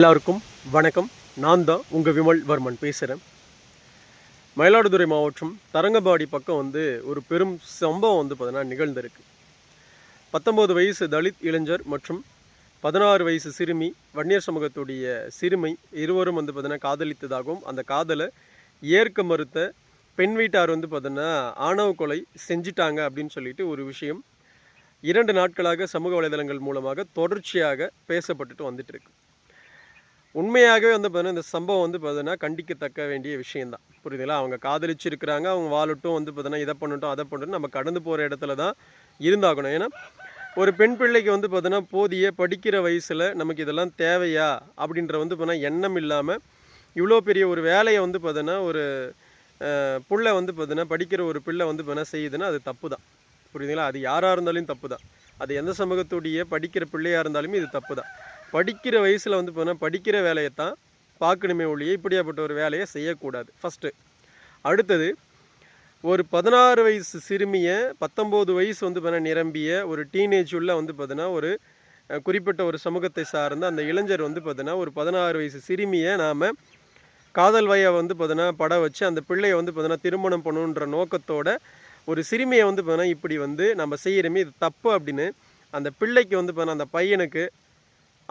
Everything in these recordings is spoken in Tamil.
எல்லாருக்கும் வணக்கம். நான் தான் உங்கள் விமல் வர்மன் பேசுகிறேன். மயிலாடுதுறை மாவட்டம் தரங்கம்பாடி பக்கம் ஒரு பெரும் சம்பவம் பார்த்தீங்கன்னா நிகழ்ந்திருக்கு. 19 வயசு தலித் இளைஞர் மற்றும் 16 வயசு சிறுமி, வன்னியர் சமூகத்துடைய சிறுமி இருவரும் பார்த்தீங்கன்னா காதலித்ததாகவும், அந்த காதலை ஏற்க மறுத்த பெண் வீட்டார் பார்த்தீங்கன்னா ஆணவ கொலை செஞ்சிட்டாங்க அப்படின்னு சொல்லிட்டு ஒரு விஷயம் 2 நாட்களாக சமூக வலைதளங்கள் மூலமாக தொடர்ச்சியாக பேசப்பட்டுட்டு வந்துட்டு இருக்கு. உண்மையாகவே பார்த்தீங்கன்னா இந்த சம்பவம் பார்த்தீங்கன்னா கண்டிக்கத்தக்க வேண்டிய விஷயந்தான். புரியுதுங்களா? அவங்க காதலிச்சிருக்கிறாங்க, அவங்க வாழட்டும் பார்த்தீங்கன்னா இதை பண்ணட்டும் அதை பண்ணட்டும் நம்ம கடந்து போகிற இடத்துல தான் இருந்தாகணும். ஏன்னா ஒரு பெண் பிள்ளைக்கு பார்த்தீங்கன்னா போதிய படிக்கிற வயசில் நமக்கு இதெல்லாம் தேவையா அப்படின்ற பார்த்தீங்கன்னா எண்ணம் இல்லாமல் இவ்வளோ பெரிய ஒரு வேலையை பார்த்தீங்கன்னா ஒரு புள்ளை பார்த்தீங்கன்னா படிக்கிற ஒரு பிள்ளை பார்த்தீங்கன்னா செய்யுதுன்னா அது தப்பு தான். புரியுதுங்களா? அது யாராக இருந்தாலும் தப்பு தான். அது எந்த சமூகத்துடைய படிக்கிற பிள்ளையாக இருந்தாலுமே இது தப்பு தான். படிக்கிற வயசில் பார்த்தீங்கன்னா படிக்கிற வேலையை தான் பார்க்கணுமே ஒழிய இப்படியாப்பட்ட ஒரு வேலையை செய்யக்கூடாது ஃபஸ்ட்டு. அடுத்தது ஒரு 16 வயசு சிறுமியை 19 வயசு பார்த்தீங்கன்னா நிரம்பிய ஒரு டீனேஜ் உள்ள பார்த்தீங்கன்னா ஒரு குறிப்பிட்ட ஒரு சமூகத்தை சார்ந்த அந்த இளைஞர் பார்த்தீங்கன்னா ஒரு 16 வயசு சிறுமியை நாம் காதல் வய பார்த்தீங்கன்னா பட வச்சு அந்த பிள்ளையை பார்த்தீங்கன்னா திருமணம் பண்ணணுன்ற நோக்கத்தோட ஒரு சிறுமியை பார்த்தீங்கன்னா இப்படி நம்ம செய்கிறோமே இது தப்பு அப்படின்னு அந்த பிள்ளைக்கு பார்த்தீங்கன்னா அந்த பையனுக்கு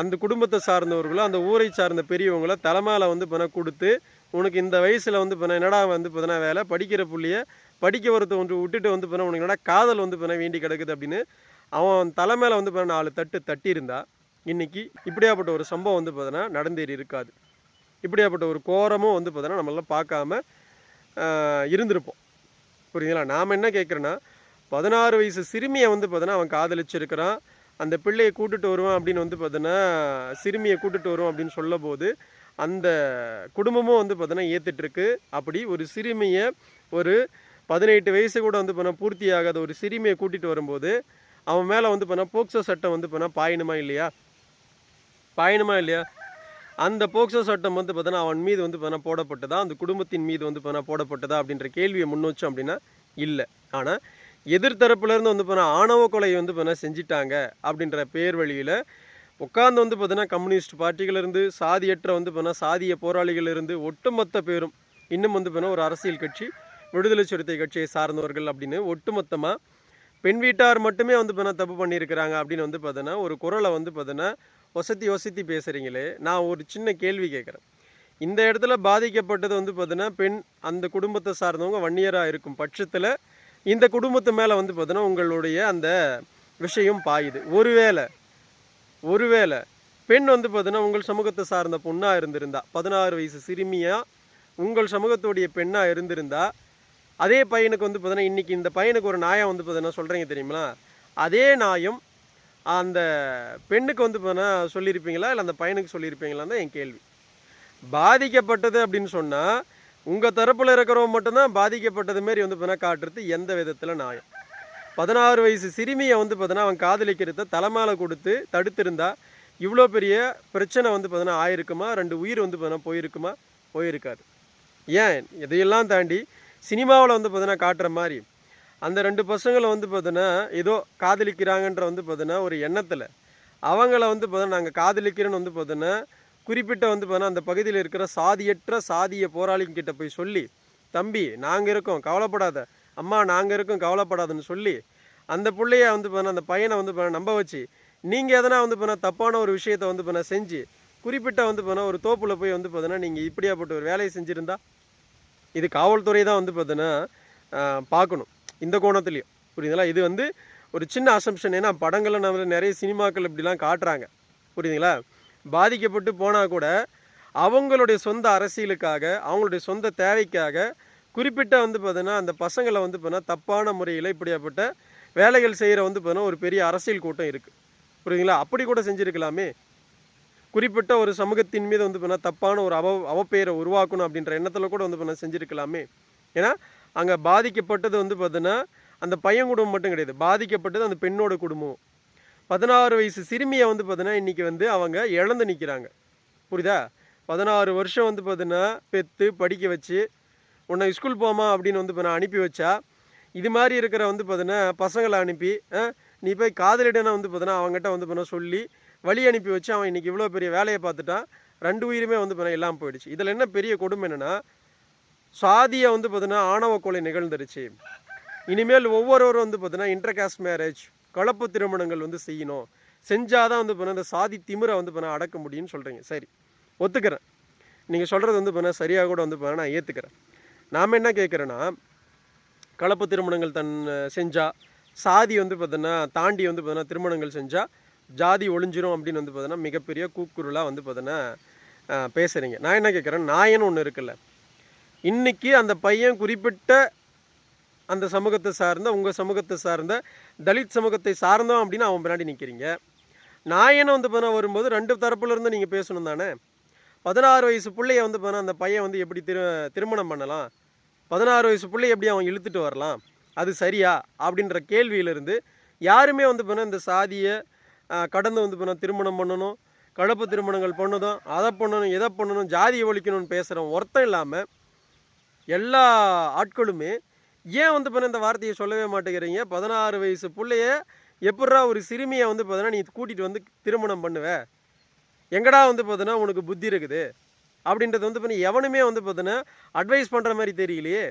அந்த குடும்பத்தை சார்ந்தவர்களோ அந்த ஊரை சார்ந்த பெரியவங்களோ தலைமையில் பார்த்தீங்கன்னா கொடுத்து, உனக்கு இந்த வயசில் பார்த்தீங்கன்னா என்னடா பார்த்தீங்கன்னா வேலை படிக்கிற புள்ளியை படிக்க வரத்தை ஒன்று விட்டுட்டு பார்த்தீங்கன்னா உனக்கு என்னடா காதல் பார்த்தீங்கன்னா வேண்டி கிடக்குது அப்படின்னு அவன் தலைமையில் பார்த்தீங்கன்னா 4 தட்டு தட்டியிருந்தா இன்றைக்கி இப்படியாப்பட்ட ஒரு சம்பவம் பார்த்தீங்கன்னா நடந்தேறி இருக்காது. இப்படியாப்பட்ட ஒரு கோரமும் பார்த்தீங்கன்னா நம்மளாம் பார்க்காம இருந்திருப்போம். புரியுதுங்களா? நாம் என்ன கேட்குறேன்னா 16 வயசு சிறுமியை பார்த்தீங்கன்னா அவன் காதலிச்சிருக்கிறான், அந்த பிள்ளையை கூட்டுட்டு வருவான் அப்படின்னு பார்த்தீங்கன்னா சிறுமியை கூட்டுட்டு வருவான் அப்படின்னு சொல்லும் போது அந்த குடும்பமும் பார்த்தீங்கன்னா ஏற்றுட்டுருக்கு. அப்படி ஒரு சிறுமியை ஒரு 18 வயசு கூட பார்த்தீங்கன்னா பூர்த்தி ஆகாத ஒரு சிறுமியை கூட்டிகிட்டு வரும்போது அவன் மேலே பார்த்தீங்கன்னா போக்சோ சட்டம் பார்த்தீங்கன்னா பாயணுமா இல்லையா? பாயணுமா இல்லையா? அந்த போக்சோ சட்டம் பார்த்தீங்கன்னா அவன் மீது பார்த்தீங்கன்னா போடப்பட்டதா, அந்த குடும்பத்தின் மீது பார்த்தீங்கன்னா போடப்பட்டதா அப்படின்ற கேள்வியை முன்னோச்சோம் அப்படின்னா இல்லை. ஆனால் எதிர்த்தரப்புலேருந்து பார்த்தீங்கன்னா ஆணவ கொலை பார்த்தீங்கன்னா செஞ்சிட்டாங்க அப்படின்ற பேர் வழியில் உட்காந்து பார்த்தீங்கன்னா கம்யூனிஸ்ட் பார்ட்டிகளிலிருந்து சாதியற்ற பார்த்தீங்கன்னா சாதிய போராளிகளிலிருந்து ஒட்டுமொத்த பேரும் இன்னும் பார்த்தீங்கன்னா ஒரு அரசியல் கட்சி விடுதலை சிறுத்தை கட்சியை சார்ந்தவர்கள் அப்படின்னு ஒட்டுமொத்தமாக பெண் வீட்டார் மட்டுமே பார்த்தீங்கன்னா தப்பு பண்ணியிருக்கிறாங்க அப்படின்னு பார்த்தீங்கன்னா ஒரு குரலை பார்த்தீங்கன்னா ஒசத்தி பேசுகிறீங்களே. நான் ஒரு சின்ன கேள்வி கேட்குறேன். இந்த இடத்துல பாதிக்கப்பட்டது பார்த்தீங்கன்னா பெண் அந்த குடும்பத்தை சார்ந்தவங்க வன்னியராக இருக்கும் பட்சத்தில் இந்த குடும்பத்து மேலே பார்த்தீங்கன்னா உங்களுடைய அந்த விஷயம் பாயுது. ஒருவேளை பெண் பார்த்தீங்கன்னா உங்கள் சமூகத்தை சார்ந்த பொண்ணாக இருந்திருந்தா, 16 வயசு சிறுமியாக உங்கள் சமூகத்துடைய பெண்ணாக இருந்திருந்தா, அதே பையனுக்கு பார்த்தீங்கன்னா இன்றைக்கி இந்த பையனுக்கு ஒரு நியாயம் பார்த்தீங்கன்னா சொல்கிறீங்க தெரியுமா? அதே நியாயம் அந்த பெண்ணுக்கு பார்த்தீங்கன்னா சொல்லியிருப்பீங்களா, இல்லை அந்த பையனுக்கு சொல்லியிருப்பீங்களான்னு தான் என் கேள்வி. பாதிக்கப்பட்டது அப்படின்னு சொன்னால் உங்கள் தரப்பில் இருக்கிறவங்க மட்டும்தான் பாதிக்கப்பட்டது மாரி பார்த்தீங்கன்னா காட்டுறது எந்த விதத்தில் நியாயம்? 16 வயசு சிறுமியை பார்த்தீங்கன்னா அவன் காதலிக்கிறத தலைமையில கொடுத்து தடுத்திருந்தா இவ்வளோ பெரிய பிரச்சனை பார்த்தீங்கன்னா ஆயிருக்குமா? 2 உயிர் பார்த்தீங்கன்னா போயிருக்குமா? போயிருக்காது. ஏன் இதையெல்லாம் தாண்டி சினிமாவில் பார்த்தீங்கன்னா காட்டுற மாதிரி அந்த 2 பசங்களை பார்த்தீங்கன்னா ஏதோ காதலிக்கிறாங்கன்ற பார்த்தீங்கன்னா ஒரு எண்ணத்தில் அவங்கள பார்த்தீங்கன்னா நாங்கள் காதலிக்கிறேன்னு பார்த்தீங்கன்னா குறிப்பிட்ட பார்த்தீங்கன்னா அந்த பகுதியில் இருக்கிற சாதியற்ற சாதிய போராளிங்கிட்ட போய் சொல்லி, தம்பி நாங்கள் இருக்கோம் கவலைப்படாத, அம்மா நாங்கள் இருக்கோம் கவலைப்படாதுன்னு சொல்லி அந்த பிள்ளைய பார்த்தீங்கன்னா அந்த பையனை நம்ப வச்சு நீங்கள் எதனா பார்த்தீங்கன்னா தப்பான ஒரு விஷயத்தை பார்த்தீங்கன்னா செஞ்சு குறிப்பிட்ட பார்த்தீங்கன்னா ஒரு தோப்பில் போய் பார்த்தீங்கன்னா நீங்கள் இப்படியாப்பட்ட ஒரு வேலையை செஞ்சுருந்தா இது காவல்துறை தான் பார்த்தீங்கன்னா பார்க்கணும் இந்த கோணத்துலேயும். புரியுதுங்களா? இது ஒரு சின்ன அசம்ஷன். ஏன்னா படங்களில் நம்ம நிறைய சினிமாக்கள் இப்படிலாம் காட்டுறாங்க. புரியுதுங்களா? பாதிக்கப்பட்டு போனால் கூட அவங்களுடைய சொந்த அரசியலுக்காக அவங்களுடைய சொந்த தேவைக்காக குறிப்பிட்ட பார்த்தீங்கன்னா அந்த பசங்களை பார்த்தீங்கன்னா தப்பான முறையில் இப்படியாப்பட்ட வேலைகள் செய்கிற பார்த்தீங்கன்னா ஒரு பெரிய அரசியல் கூட்டம் இருக்குது. புரியுதுங்களா? அப்படி கூட செஞ்சுருக்கலாமே. குறிப்பிட்ட ஒரு சமூகத்தின் மீது பார்த்தீங்கன்னா தப்பான ஒரு அவப்பெயரை உருவாக்கணும் அப்படின்ற எண்ணத்தில் கூட பார்த்தீங்கன்னா செஞ்சுருக்கலாமே. ஏன்னா அங்கே பாதிக்கப்பட்டது பார்த்தீங்கன்னா அந்த பையன் குடும்பம் மட்டும் கிடையாது, பாதிக்கப்பட்டது அந்த பெண்ணோட குடும்பம். 16 வயசு சிறுமியை பார்த்தீங்கன்னா இன்றைக்கி அவங்க இழந்து நிற்கிறாங்க. புரியுதா? 16 வருஷம் பார்த்தீங்கன்னா பெற்று படிக்க வச்சு உன்னை ஸ்கூல் போமா அப்படின்னு பார்த்தீங்கன்னா அனுப்பி வச்சா, இது மாதிரி இருக்கிற பார்த்தீங்கன்னா பசங்களை அனுப்பி நீ போய் காதலிடனா பார்த்தீங்கன்னா அவங்ககிட்ட பார்த்தீங்கன்னா சொல்லி வழி அனுப்பி வச்சு அவன் இன்றைக்கி இவ்வளோ பெரிய வேலையை பார்த்துட்டான். 2 உயிருமே வந்து பார்த்தீங்கன்னா இல்லாமல் போயிடுச்சு. இதில் என்ன பெரிய கொடுமை என்னென்னா, சாதியை வந்து பார்த்தீங்கன்னா ஆணவ கொலை நிகழ்ந்துருச்சு. இனிமேல் ஒவ்வொருவரும் வந்து பார்த்தீங்கன்னா இன்டர்காஸ்ட் மேரேஜ், கலப்பு திருமணங்கள் வந்து செய்யணும். செஞ்சால் தான் வந்து பார்த்தீங்கன்னா இந்த சாதி திமிரை வந்து பார்த்தீங்கன்னா அடக்க முடியும்னு சொல்கிறீங்க. சரி, ஒத்துக்கிறேன். நீங்கள் சொல்கிறது வந்து பார்த்தீங்கன்னா சரியாக கூட வந்து பார்த்தீங்கன்னா நான் ஏற்றுக்கிறேன். நாம் என்ன கேட்குறேன்னா, கலப்பு திருமணங்கள் செஞ்சால் சாதி வந்து பார்த்தீங்கன்னா தாண்டி வந்து பார்த்தீங்கன்னா திருமணங்கள் செஞ்சால் ஜாதி ஒழிஞ்சிரும் அப்படின்னு வந்து பார்த்தீங்கன்னா மிகப்பெரிய கூக்குரலாக வந்து பார்த்தீங்கன்னா பேசுகிறீங்க. நான் என்ன கேட்குறேன், நாயன்னு ஒன்று இருக்குல்ல, இன்றைக்கி அந்த பையன் குறிப்பிட்ட அந்த சமூகத்தை சார்ந்த, உங்கள் சமூகத்தை சார்ந்த, தலித் சமூகத்தை சார்ந்தோம் அப்படின்னு அவன் பின்னாடி நிற்கிறீங்க. நாயனை வந்து பார்த்தீங்கன்னா வரும்போது 2 தரப்புலேருந்து நீங்கள் பேசணும் தானே. 16 வயசு பிள்ளைய வந்து பார்த்தீங்கன்னா அந்த பையன் வந்து எப்படி திருமணம் பண்ணலாம், 16 வயசு பிள்ளைய எப்படி அவன் இழுத்துட்டு வரலாம், அது சரியா அப்படின்ற கேள்வியிலிருந்து யாருமே வந்து பார்த்தீங்கன்னா இந்த சாதியை கடந்து வந்து பார்த்தீங்கன்னா திருமணம் பண்ணணும், கலப்பு திருமணங்கள் பண்ணதும், அதை பண்ணணும், இதை பண்ணணும், ஜாதியை ஒழிக்கணும்னு பேசுகிறோம் ஒருத்தம் இல்லாமல் எல்லா ஆட்களுமே ஏன் வந்து பார்த்தீங்கன்னா இந்த வார்த்தையை சொல்லவே மாட்டேங்கிறீங்க? 16 வயசு பிள்ளைய எப்பட்றா ஒரு சிறுமியை வந்து பார்த்தீங்கன்னா நீ கூட்டிகிட்டு வந்து திருமணம் பண்ணுவ, எங்கடா வந்து பார்த்தீங்கன்னா உனக்கு புத்தி இருக்குது அப்படின்றது வந்து பார்த்தீங்கன்னா எவனுமே வந்து பார்த்தீங்கன்னா அட்வைஸ் பண்ணுற மாதிரி தெரியலையே.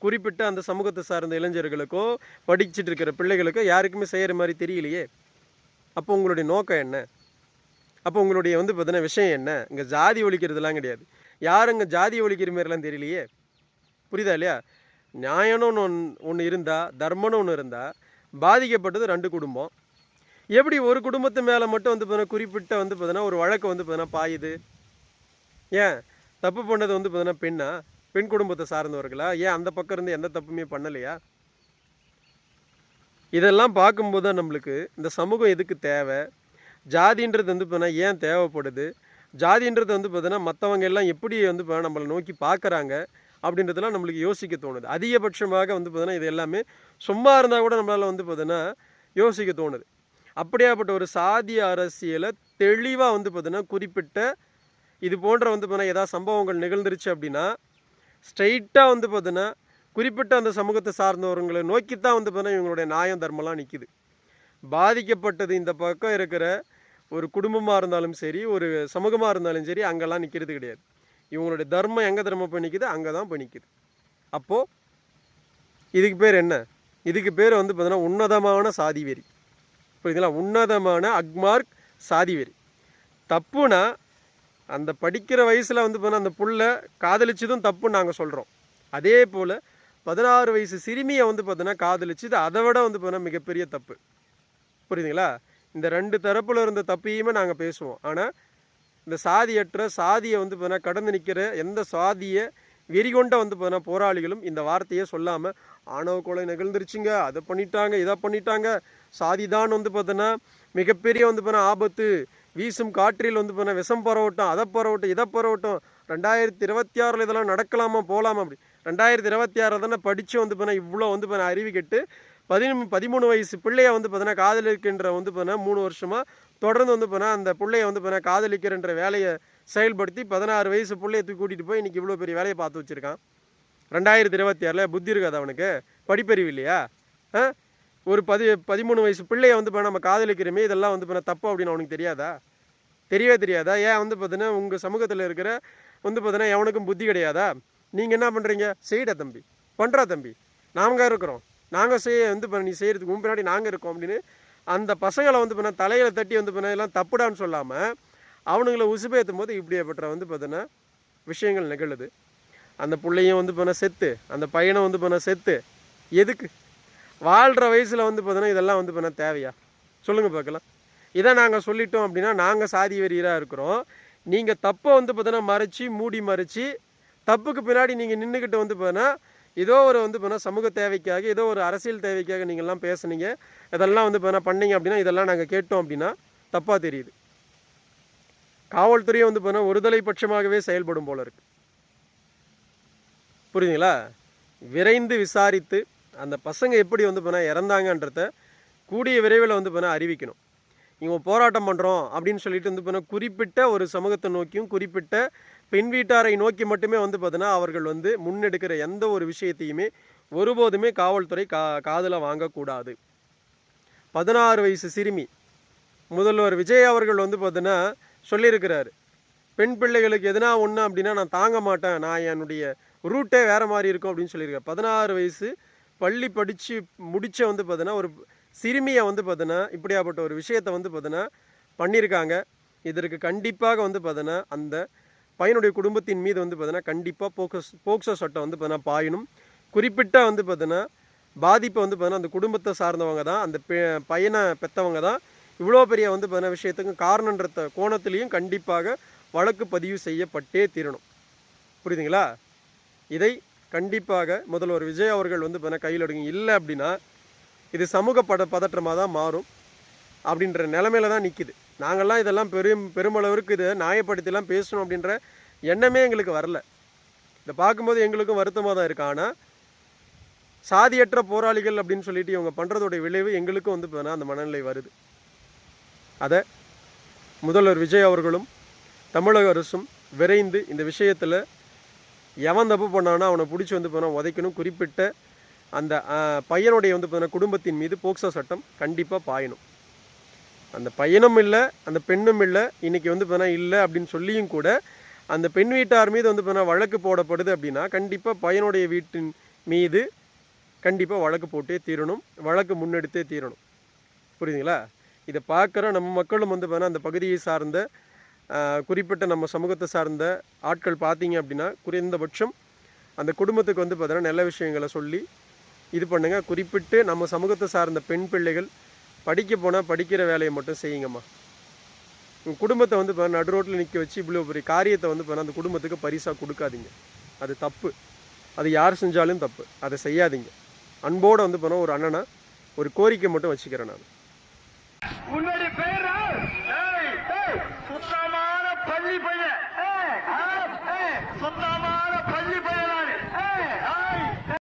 குறிப்பிட்ட அந்த சமூகத்தை சார்ந்த இளைஞர்களுக்கோ படிச்சுட்டு இருக்கிற பிள்ளைகளுக்கோ யாருக்குமே செய்கிற மாதிரி தெரியலையே. அப்போ உங்களுடைய நோக்கம் என்ன? அப்போ உங்களுடைய வந்து பார்த்தீங்கன்னா விஷயம் என்ன? இங்கே ஜாதி ஒழிக்கிறதுலாம் கிடையாது. யாரும் இங்கே ஜாதி ஒழிக்கிற மாதிரிலாம் தெரியலையே. புரியுதா இல்லையா? நியாயம்னு ஒன்று இருந்தால், தர்மம்னு ஒன்று இருந்தால், பாதிக்கப்பட்டது 2 குடும்பம். எப்படி ஒரு குடும்பத்து மேலே மட்டும் வந்து பார்த்தீங்கன்னா குறிப்பிட்ட வந்து பார்த்தீங்கன்னா ஒரு வழக்கு வந்து பார்த்தீங்கன்னா பாயுது? ஏன் தப்பு பண்ணது வந்து பார்த்தீங்கன்னா பெண்ணா? பெண் குடும்பத்தை சார்ந்தவர்களா? ஏன் அந்த பக்கம் இருந்து எந்த தப்புமே பண்ணலையா? இதெல்லாம் பார்க்கும்போது தான் நம்மளுக்கு இந்த சமூகம் எதுக்கு தேவை, ஜாதின்றது வந்து பார்த்தீங்கன்னா ஏன் தேவைப்படுது, ஜாதின்றது வந்து பார்த்தீங்கன்னா மற்றவங்க எல்லாம் எப்படி வந்து நம்மளை நோக்கி பார்க்குறாங்க அப்படின்றதெல்லாம் நம்மளுக்கு யோசிக்க தோணுது. அதிகபட்சமாக வந்து பார்த்தீங்கன்னா இது எல்லாமே சும்மா இருந்தால் கூட நம்மளால் வந்து பார்த்தீங்கன்னா யோசிக்க தோணுது. அப்படியாப்பட்ட ஒரு சாதிய அரசியலை தெளிவாக வந்து பார்த்தீங்கன்னா குறிப்பிட்ட இது போன்ற வந்து பார்த்தீங்கன்னா ஏதாவது சம்பவங்கள் நிகழ்ந்துருச்சு அப்படின்னா ஸ்ட்ரைட்டாக வந்து பார்த்தீங்கன்னா குறிப்பிட்ட அந்த சமூகத்தை சார்ந்தவர்களை நோக்கி தான் வந்து பார்த்தீங்கன்னா இவங்களுடைய நியாயம் தர்மம்லாம் நிற்கிது. பாதிக்கப்பட்டது இந்த பக்கம் இருக்கிற ஒரு குடும்பமாக இருந்தாலும் சரி, ஒரு சமூகமாக இருந்தாலும் சரி, அங்கெல்லாம் நிற்கிறது கிடையாது. இவங்களுடைய தர்மம் எங்கே தர்மம் போய் நிற்கிது, அங்கே தான் போய் நிற்கிது. அப்போது இதுக்கு பேர் என்ன? இதுக்கு பேர் வந்து பார்த்தீங்கன்னா உன்னதமான சாதி வெறி. புரியுதுங்களா? உன்னதமான அக்மார்க் சாதி வெறி. தப்புனா அந்த படிக்கிற வயசில் வந்து பார்த்தீங்கன்னா அந்த புள்ள காதலிச்சதும் தப்புன்னு நாங்கள் சொல்கிறோம். அதே போல் 16 வயசு சிறுமியை வந்து பார்த்தீங்கன்னா காதலிச்சது அதை விட வந்து பார்த்தீங்கன்னா மிகப்பெரிய தப்பு. புரியுதுங்களா? இந்த 2 தரப்பில் இருந்த தப்பையுமே நாங்கள் பேசுவோம். ஆனால் இந்த சாதியற்ற சாதியை வந்து பார்த்தீங்கன்னா கடந்து நிற்கிற எந்த சாதியை வெறிகொண்ட வந்து பார்த்தீங்கன்னா போராளிகளும் இந்த வார்த்தையே சொல்லாமல் ஆணவ கொலை நிகழ்ந்துருச்சுங்க, அதை பண்ணிட்டாங்க, இதை பண்ணிட்டாங்க, சாதி தான் வந்து பார்த்தீங்கன்னா மிகப்பெரிய வந்து பார்த்தீங்கன்னா ஆபத்து, வீசும் காற்றில் வந்து பார்த்தீங்கன்னா விஷம் பரவட்டும், அதை பரவட்டும், இதை பரவட்டும், 2026 இதெல்லாம் நடக்கலாமா போகலாமா அப்படி 2026 தானே படித்து வந்து பார்த்தீங்கன்னா இவ்வளோ வந்து பார்த்தீங்கன்னா அறிவு கெட்டு 13 வயசு பிள்ளைய வந்து பார்த்தீங்கன்னா காதலிக்கின்ற வந்து பார்த்தீங்கன்னா 3 வருஷமாக தொடர்ந்து வந்து பார்த்தீங்கன்னா அந்த பிள்ளைய வந்து பார்த்தீங்கன்னா காதலிக்கிறன்ற வேலையை செயல்படுத்தி 16 வயசு பிள்ளைய கூட்டிகிட்டு போய் இன்றைக்கி இவ்வளோ பெரிய வேலையை பார்த்து வச்சுருக்கான். 2026 புத்தி இருக்காது அவனுக்கு? படிப்பறிவு இல்லையா? ஒரு 13 வயசு பிள்ளைய வந்து இப்போ நம்ம காதலிக்கிறோமே, இதெல்லாம் வந்து இப்போ தப்பு அப்படின்னு அவனுக்கு தெரியாதா? தெரியவே தெரியாதா? ஏன் வந்து பார்த்தீங்கன்னா உங்கள் சமூகத்தில் இருக்கிற வந்து பார்த்தீங்கன்னா எவனுக்கும் புத்தி கிடையாதா? நீங்கள் என்ன பண்ணுறீங்க? செய்டா தம்பி, பண்ணுறா தம்பி, நாங்கள் இருக்கிறோம், நாங்கள் வந்து இப்போ நீ செய்கிறதுக்கு முன்னாடி நாங்கள் இருக்கோம் அப்படின்னு அந்த பசங்களை வந்து இப்போ தலையில் தட்டி வந்து இப்போ எல்லாம் தப்புடான்னு சொல்லாமல் அவனுங்களை உசுபேற்றும் போது இப்படியேப்பட்ட வந்து பார்த்தீங்கன்னா விஷயங்கள் நிகழுது. அந்த பிள்ளையும் வந்து இப்போ செத்து, அந்த பையனை வந்து இப்போ செத்து, எதுக்கு வாழ்கிற வயசில் வந்து பார்த்தீங்கன்னா இதெல்லாம் வந்து இப்போ தேவையா? சொல்லுங்கள் பார்க்கலாம். இதை நாங்கள் சொல்லிட்டோம் அப்படின்னா நாங்கள் சாதி வெறியராக இருக்கிறோம். நீங்கள் தப்பை வந்து பார்த்தீங்கன்னா மூடி மறைச்சி தப்புக்கு பின்னாடி நீங்கள் நின்றுக்கிட்டு வந்து பார்த்தீங்கன்னா ஏதோ ஒரு வந்து பார்த்தீங்கன்னா சமூக தேவைக்காக, ஏதோ ஒரு அரசியல் தேவைக்காக நீங்கள்லாம் பேசுனீங்க, இதெல்லாம் வந்து பார்த்தீங்கன்னா பண்ணீங்க அப்படின்னா இதெல்லாம் நாங்கள் கேட்டோம் அப்படின்னா தப்பாக தெரியுது. காவல்துறையை வந்து பார்த்தீங்கன்னா ஒருதலை பட்சமாகவே செயல்படும் போல இருக்குது. புரியுதுங்களா? விரைந்து விசாரித்து அந்த பசங்க எப்படி வந்து பார்த்தீங்கன்னா இறந்தாங்கன்றத கூடிய விரைவில் வந்து பார்த்தீங்கன்னா அறிவிக்கணும். இவங்க போராட்டம் பண்ணுறோம் அப்படின்னு சொல்லிட்டு வந்து பார்த்தீங்கன்னா குறிப்பிட்ட ஒரு சமூகத்தை நோக்கியும் குறிப்பிட்ட பெண் வீட்டாரை நோக்கி மட்டுமே வந்து பார்த்தீங்கன்னா அவர்கள் வந்து முன்னெடுக்கிற எந்த ஒரு விஷயத்தையுமே ஒருபோதுமே காவல்துறை காதில் வாங்கக்கூடாது. 16 வயசு சிறுமி முதல்வர் விஜய் அவர்கள் வந்து பார்த்தீங்கன்னா சொல்லியிருக்கிறாரு, பெண் பிள்ளைகளுக்கு எதுனா ஒன்று அப்படின்னா நான் தாங்க மாட்டேன், நான் என்னுடைய ரூட்டே வேறு மாதிரி இருக்கும் அப்படின்னு சொல்லியிருக்கேன். 16 வயசு பள்ளி படித்து முடித்த வந்து பார்த்தீங்கன்னா ஒரு சிறுமியை வந்து பார்த்தீங்கன்னா இப்படியாப்பட்ட ஒரு விஷயத்தை வந்து பார்த்தீங்கன்னா பண்ணியிருக்காங்க. இதற்கு கண்டிப்பாக வந்து பார்த்தீங்கன்னா அந்த பையனுடைய குடும்பத்தின் மீது வந்து பார்த்தீங்கன்னா கண்டிப்பாக போக்சோ சட்டம் வந்து பார்த்தீங்கன்னா பாயணும். குறிப்பிட்ட வந்து பார்த்தீங்கன்னா பாதிப்பை வந்து பார்த்தீங்கன்னா அந்த குடும்பத்தை சார்ந்தவங்க தான், அந்த பையனை பெற்றவங்க தான் இவ்வளோ பெரிய வந்து பார்த்தீங்கன்னா விஷயத்துக்கு காரணன்ற கோணத்துலேயும் கண்டிப்பாக வழக்கு பதிவு செய்யப்பட்டே தீரணும். புரியுதுங்களா? இதை கண்டிப்பாக முதல்வர் விஜய் அவர்கள் வந்து பார்த்தீங்கன்னா கையில் எடுங்க. இல்லை அப்படின்னா இது சமூக பதற்றமாக தான் மாறும் அப்படின்ற நிலமையில தான் நிற்கிது. நாங்கள்லாம் இதெல்லாம் பெருமளவிற்கு இதை நியாயப்படுத்திலாம் பேசணும் அப்படின்ற எண்ணமே எங்களுக்கு வரல. இதை பார்க்கும்போது எங்களுக்கும் வருத்தமாக தான் இருக்குது. ஆனால் சாதியற்ற போராளிகள் அப்படின்னு சொல்லிட்டு இவங்க பண்ணுறதோடைய விளைவு எங்களுக்கும் வந்து பார்த்தீங்கன்னா அந்த மனநிலை வருது. அதை முதல்வர் விஜய் அவர்களும் தமிழக அரசும் விரைந்து இந்த விஷயத்தில் எவன் தப்பு பண்ணானா அவனை பிடிச்சி வந்து பார்த்தீங்கன்னா உதைக்கணும். குறிப்பிட்ட அந்த பையனுடைய வந்து பார்த்தீங்கன்னா குடும்பத்தின் மீது போக்சோ சட்டம் கண்டிப்பாக பாயணும். அந்த பையனும் இல்லை, அந்த பெண்ணும் இல்லை, இன்றைக்கி வந்து பார்த்தீங்கன்னா இல்லை அப்படின்னு சொல்லியும் கூட அந்த பெண் வீட்டார் மீது வந்து பார்த்தீங்கன்னா வழக்கு போடப்படுது அப்படின்னா கண்டிப்பாக பையனுடைய வீட்டின் மீது கண்டிப்பாக வழக்கு போட்டே தீரணும், வழக்கு முன்னெடுத்தே தீரணும். புரியுதுங்களா? இதை பார்க்குற நம்ம மக்களும் வந்து பார்த்தீங்கன்னா அந்த பகுதியை சார்ந்த குறிப்பிட்ட நம்ம சமூகத்தை சார்ந்த ஆட்கள் பார்த்தீங்க அப்படின்னா குறைந்தபட்சம் அந்த குடும்பத்துக்கு வந்து பார்த்தீங்கன்னா நல்ல விஷயங்களை சொல்லி இது பண்ணுங்கள். குறிப்பிட்டு நம்ம சமூகத்தை சார்ந்த பெண் பிள்ளைகள் படிக்க போனால் படிக்கிற வேலையை மட்டும் செய்யுங்கம்மா. உங்கள் குடும்பத்தை வந்து இப்போ நடு ரோட்டில் நிற்க வச்சு இவ்வளோ பெரிய காரியத்தை வந்து இப்போ அந்த குடும்பத்துக்கு பரிசாக கொடுக்காதீங்க. அது தப்பு. அது யார் செஞ்சாலும் தப்பு. அதை செய்யாதீங்க. அன்போடு வந்து போனால் ஒரு அண்ணனா ஒரு கோரிக்கை மட்டும் வச்சுக்கிறேன் நான். உன்னுடைய பேர் சுத்தமான பள்ளி பையன், சுத்தமான பள்ளி பையன்